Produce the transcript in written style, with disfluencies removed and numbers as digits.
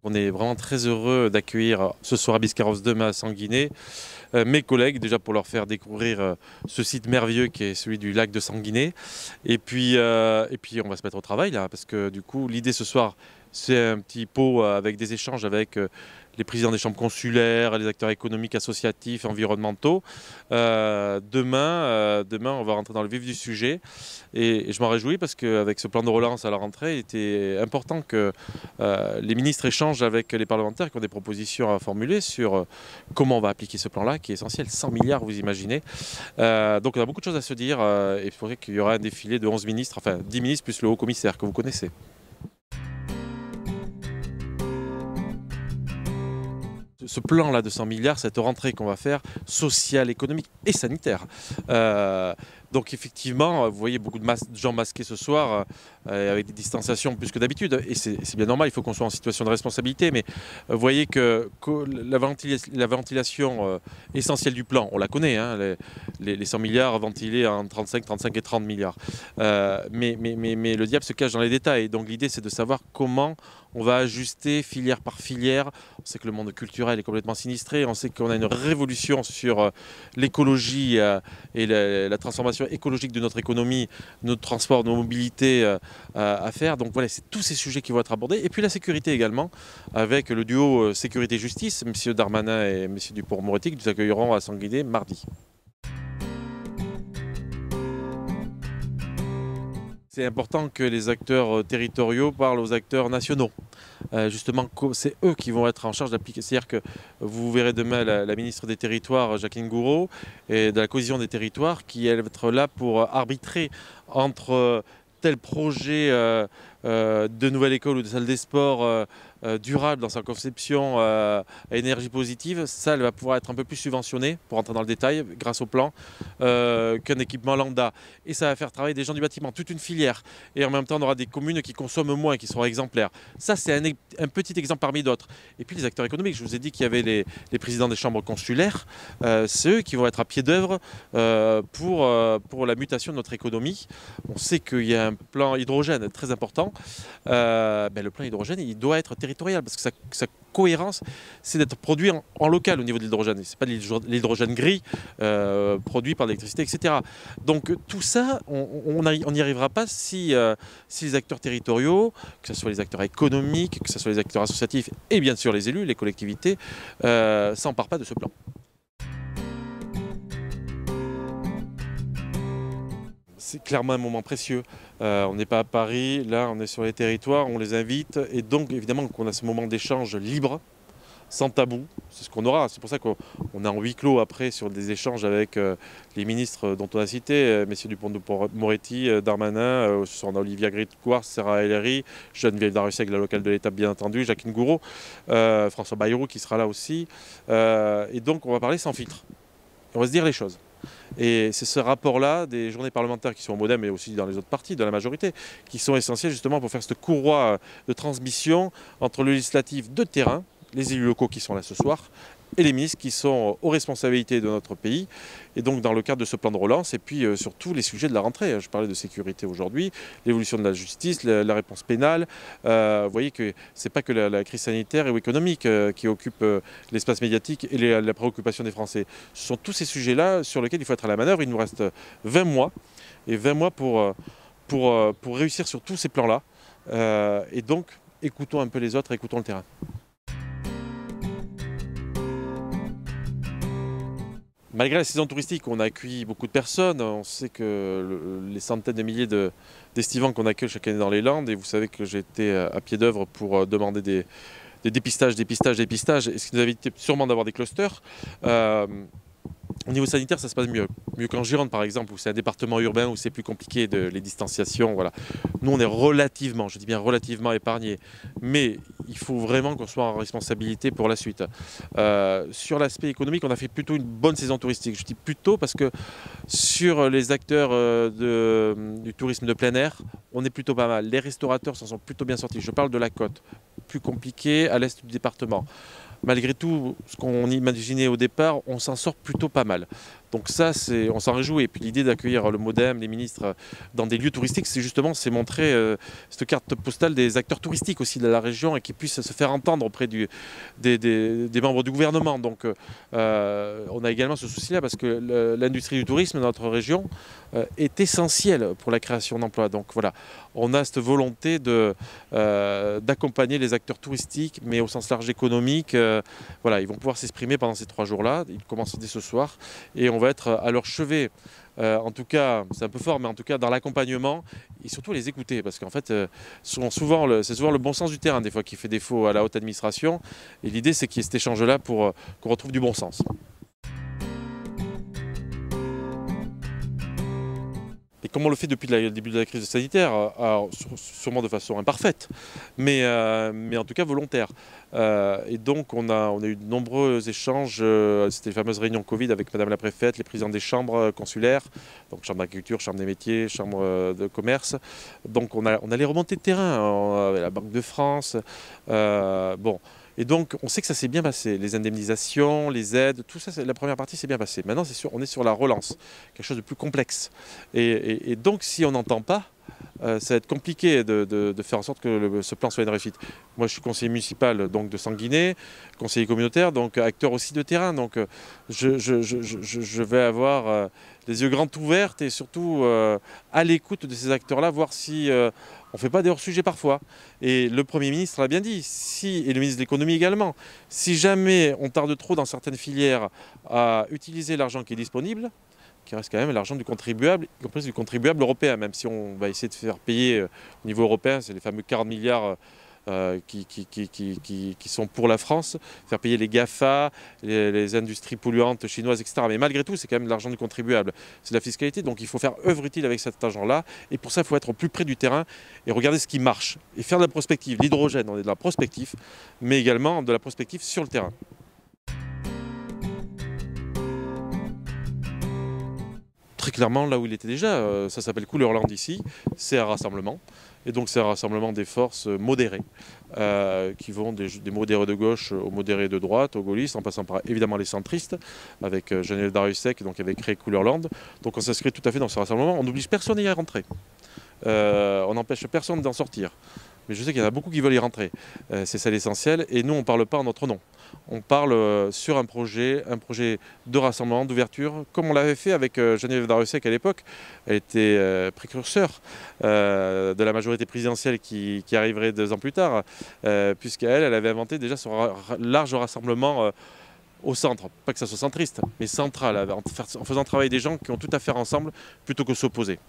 On est vraiment très heureux d'accueillir ce soir à Biscarrosse, demain à Sanguinet, mes collègues, déjà pour leur faire découvrir ce site merveilleux qui est celui du lac de Sanguinet. Et puis on va se mettre au travail là, parce que du coup l'idée ce soir, c'est un petit pot avec des échanges avec les présidents des chambres consulaires, les acteurs économiques, associatifs, environnementaux. Demain, on va rentrer dans le vif du sujet et je m'en réjouis parce qu'avec ce plan de relance à la rentrée, il était important que les ministres échangent avec les parlementaires qui ont des propositions à formuler sur comment on va appliquer ce plan-là, qui est essentiel, 100 milliards, vous imaginez. Donc on a beaucoup de choses à se dire et il faudrait qu'il y aura un défilé de 11 ministres, enfin 10 ministres plus le haut commissaire que vous connaissez. Ce plan-là de 100 milliards, cette rentrée qu'on va faire, sociale, économique et sanitaire. Donc effectivement, vous voyez beaucoup de gens masqués ce soir, avec des distanciations plus que d'habitude. Et c'est bien normal, il faut qu'on soit en situation de responsabilité. Mais vous voyez que la ventilation essentielle du plan, on la connaît, hein, les 100 milliards ventilés en 35 et 30 milliards. Mais le diable se cache dans les détails. Donc l'idée, c'est de savoir comment on va ajuster filière par filière. On sait que le monde culturel est complètement sinistré. On sait qu'on a une révolution sur l'écologie et la transformation écologique de notre économie, notre transport, nos mobilités à faire. Donc voilà, c'est tous ces sujets qui vont être abordés. Et puis la sécurité également, avec le duo sécurité-justice, M. Darmanin et M. Dupond-Moretti, qui nous accueilleront à Sanguinet mardi. C'est important que les acteurs territoriaux parlent aux acteurs nationaux. Justement, c'est eux qui vont être en charge d'appliquer. C'est-à-dire que vous verrez demain la ministre des Territoires, Jacqueline Gourault, et de la cohésion des territoires, qui elle va être là pour arbitrer entre tel projet de nouvelle école ou de salle des sports durable dans sa conception à énergie positive. Ça, elle va pouvoir être un peu plus subventionnée, pour rentrer dans le détail, grâce au plan, qu'un équipement lambda. Et ça va faire travailler des gens du bâtiment, toute une filière. Et en même temps, on aura des communes qui consomment moins, qui seront exemplaires. Ça, c'est un petit exemple parmi d'autres. Et puis les acteurs économiques, je vous ai dit qu'il y avait les présidents des chambres consulaires. C'est eux qui vont être à pied d'œuvre pour la mutation de notre économie. On sait qu'il y a un plan hydrogène très important. Le plan hydrogène, il doit être territorial parce que sa cohérence, c'est d'être produit en local au niveau de l'hydrogène. Ce n'est pas de l'hydrogène gris produit par l'électricité, etc. Donc tout ça, on n'y arrivera pas si les acteurs territoriaux, que ce soit les acteurs économiques, que ce soit les acteurs associatifs et bien sûr les élus, les collectivités, s'emparent pas de ce plan. C'est clairement un moment précieux. On n'est pas à Paris, là on est sur les territoires, on les invite et donc évidemment qu'on a ce moment d'échange libre, sans tabou, c'est ce qu'on aura. C'est pour ça qu'on est en huis clos après sur des échanges avec les ministres dont on a cité, messieurs Dupond-Moretti, Darmanin, on a Olivia Grégoire, Sarah El Haïry, Geneviève Darrieussecq, la locale de l'État bien entendu, Jacqueline Gourault, François Bayrou qui sera là aussi. Et donc on va parler sans filtre. On va se dire les choses. Et c'est ce rapport-là des journées parlementaires qui sont au MoDem mais aussi dans les autres partis, de la majorité, qui sont essentiels justement pour faire cette courroie de transmission entre le législatif de terrain, les élus locaux qui sont là ce soir, et les ministres qui sont aux responsabilités de notre pays. Et donc dans le cadre de ce plan de relance, et puis surtout les sujets de la rentrée. Je parlais de sécurité aujourd'hui, l'évolution de la justice, la réponse pénale. Vous voyez que ce n'est pas que la crise sanitaire ou économique qui occupe l'espace médiatique et la préoccupation des Français. Ce sont tous ces sujets-là sur lesquels il faut être à la manœuvre. Il nous reste 20 mois, et 20 mois pour réussir sur tous ces plans-là. Et donc, écoutons un peu les autres, écoutons le terrain. Malgré la saison touristique, on a accueilli beaucoup de personnes. On sait que les centaines de milliers d'estivants qu'on accueille chaque année dans les Landes, et vous savez que j'ai été à pied d'œuvre pour demander des dépistages, et ce qui nous a évité sûrement d'avoir des clusters. Au niveau sanitaire, ça se passe mieux qu'en Gironde par exemple, où c'est un département urbain où c'est plus compliqué les distanciations. Voilà. Nous on est relativement, je dis bien relativement épargnés, mais il faut vraiment qu'on soit en responsabilité pour la suite. Sur l'aspect économique, on a fait plutôt une bonne saison touristique. Je dis plutôt parce que sur les acteurs du tourisme de plein air, on est plutôt pas mal. Les restaurateurs s'en sont plutôt bien sortis. Je parle de la côte, plus compliqué à l'est du département. Malgré tout, ce qu'on imaginait au départ, on s'en sort plutôt pas mal. Donc ça, on s'en réjouit. Et puis l'idée d'accueillir le MODEM, les ministres dans des lieux touristiques, c'est montrer cette carte postale des acteurs touristiques aussi de la région et qui puissent se faire entendre auprès des membres du gouvernement. Donc on a également ce souci-là parce que l'industrie du tourisme dans notre région est essentielle pour la création d'emplois. Donc voilà, on a cette volonté d'accompagner les acteurs touristiques, mais au sens large économique. Voilà, ils vont pouvoir s'exprimer pendant ces 3 jours-là. Ils commencent dès ce soir et on va être à leur chevet. En tout cas, c'est un peu fort, mais en tout cas dans l'accompagnement et surtout les écouter parce qu'en fait, c'est souvent le bon sens du terrain des fois qui fait défaut à la haute administration. Et l'idée, c'est qu'il y ait cet échange-là pour qu'on retrouve du bon sens. Et comme on le fait depuis le début de la crise sanitaire, alors, sûrement de façon imparfaite, mais en tout cas volontaire. Et donc on a eu de nombreux échanges, c'était les fameuses réunions Covid avec Madame la Préfète, les présidents des chambres consulaires, donc chambre d'agriculture, chambre des métiers, chambre de commerce. Donc on a les remontées de terrain, la Banque de France. Bon. Et donc, on sait que ça s'est bien passé. Les indemnisations, les aides, tout ça, la première partie s'est bien passée. Maintenant, on est sur la relance, quelque chose de plus complexe. Et donc, si on n'entend pas, ça va être compliqué de faire en sorte que ce plan soit une réussite. Moi, je suis conseiller municipal donc, de Sanguinet, conseiller communautaire, donc acteur aussi de terrain. Donc, je vais avoir les yeux grands ouverts et surtout à l'écoute de ces acteurs-là, voir si on ne fait pas des hors-sujets parfois. Et le Premier ministre l'a bien dit, et le ministre de l'économie également, si jamais on tarde trop dans certaines filières à utiliser l'argent qui est disponible, qui reste quand même l'argent du contribuable, y compris du contribuable européen, même si on va essayer de faire payer au niveau européen, c'est les fameux 40 milliards qui sont pour la France, faire payer les GAFA, les industries polluantes chinoises, etc. Mais malgré tout, c'est quand même de l'argent du contribuable. C'est de la fiscalité, donc il faut faire œuvre utile avec cet argent-là. Et pour ça, il faut être au plus près du terrain et regarder ce qui marche. Et faire de la prospective. L'hydrogène, on est de la prospective, mais également de la prospective sur le terrain. Très clairement, là où il était déjà, ça s'appelle Couleurland ici, c'est un rassemblement. Et donc c'est un rassemblement des forces modérées, qui vont des modérés de gauche aux modérés de droite, aux gaullistes, en passant par évidemment les centristes, avec Geneviève Darrieussecq, donc qui avait créé Couleurland. Donc on s'inscrit tout à fait dans ce rassemblement, on n'oblige personne à y rentrer. On n'empêche personne d'en sortir. Mais je sais qu'il y en a beaucoup qui veulent y rentrer. C'est ça l'essentiel. Et nous, on ne parle pas en notre nom. On parle sur un projet de rassemblement, d'ouverture, comme on l'avait fait avec Geneviève Darrieussecq à l'époque. Elle était précurseur de la majorité présidentielle qui arriverait 2 ans plus tard, puisqu'elle avait inventé déjà ce large rassemblement au centre. Pas que ça soit centriste, mais central, en faisant travailler des gens qui ont tout à faire ensemble plutôt que s'opposer.